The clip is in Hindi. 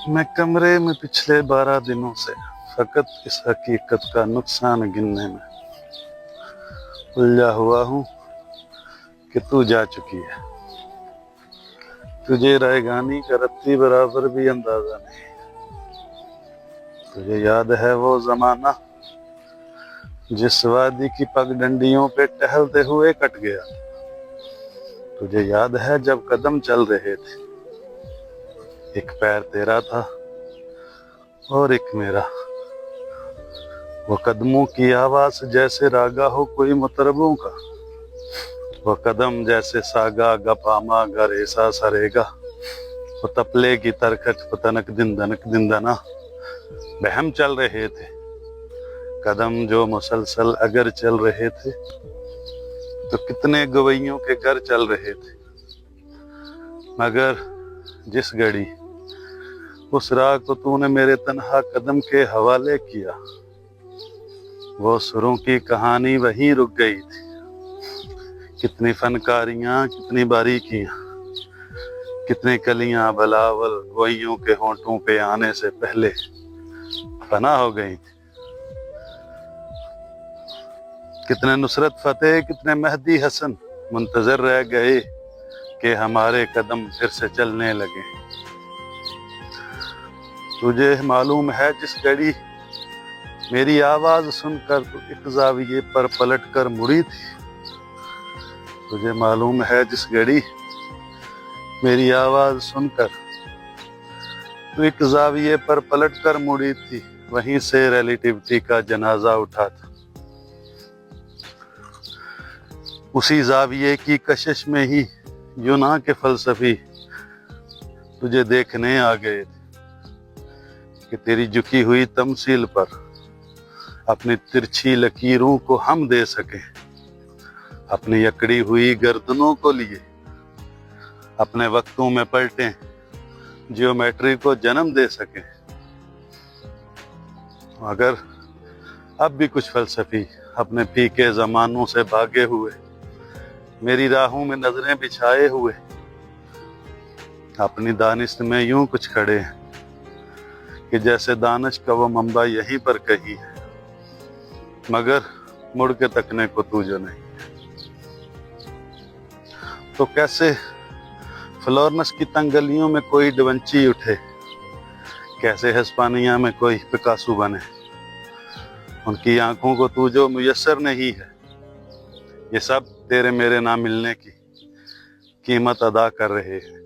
मैं कमरे में पिछले 12 दिनों से फकत इस हकीकत का नुकसान गिनने में उलझा हुआ हूँ कि तू जा चुकी है। तुझे रैगानी का रत्ती बराबर भी अंदाजा नहीं। तुझे याद है वो जमाना जिस वादी की पगडंडियों पे टहलते हुए कट गया। तुझे याद है जब कदम चल रहे थे, एक पैर तेरा था और एक मेरा। वो कदमों की आवाज जैसे रागा हो कोई मुतरबों का। वो कदम जैसे सागा गपामा गरेसा सरेगा। वो तपले की तरकट पतनक दिंदना बहम चल रहे थे। कदम जो मुसलसल अगर चल रहे थे तो कितने गवैयों के घर चल रहे थे। मगर जिस घड़ी उस राह को तूने मेरे तन्हा कदम के हवाले किया, वो सुरों की कहानी वहीं रुक गई थी। कितनी फनकारियां, कितनी बारीकियां, कितनी कलियां बलावल गोइयों के होंठों पे आने से पहले फना हो गई थी। कितने नुसरत फतेह, कितने मेहदी हसन मुंतजर रह गए कि हमारे कदम फिर से चलने लगे। तुझे मालूम है जिस घड़ी मेरी आवाज सुनकर तू एक जाविये पर पलट कर मुड़ी थी। तुझे मालूम है जिस घड़ी मेरी आवाज सुनकर तू एक जाविये पर पलट कर मुड़ी थी, वहीं से रिलेटिविटी का जनाजा उठा था। उसी जाविये की कशिश में ही यूनां के फलसफी तुझे देखने आ गए थे कि तेरी झुकी हुई तमसील पर अपनी तिरछी लकीरों को हम दे सकें, अपनी अकड़ी हुई गर्दनों को लिए अपने वक्तों में पलटें जियोमेट्री को जन्म दे सकें। अगर अब भी कुछ फलसफी अपने फीके जमानों से भागे हुए मेरी राहों में नजरें बिछाए हुए अपनी दानिश में यूं कुछ खड़े हैं कि जैसे दानिश का वो मंबा यहीं पर कहीं है, मगर मुड़ के तकने को तू जो नहीं है। तो कैसे फ्लोरेंस की तंग गलियों में कोई डवंची उठे, कैसे हिस्पानिया में कोई पिकासो बने, उनकी आंखों को तू जो मुयस्सर नहीं है, ये सब तेरे मेरे ना मिलने की कीमत अदा कर रहे हैं।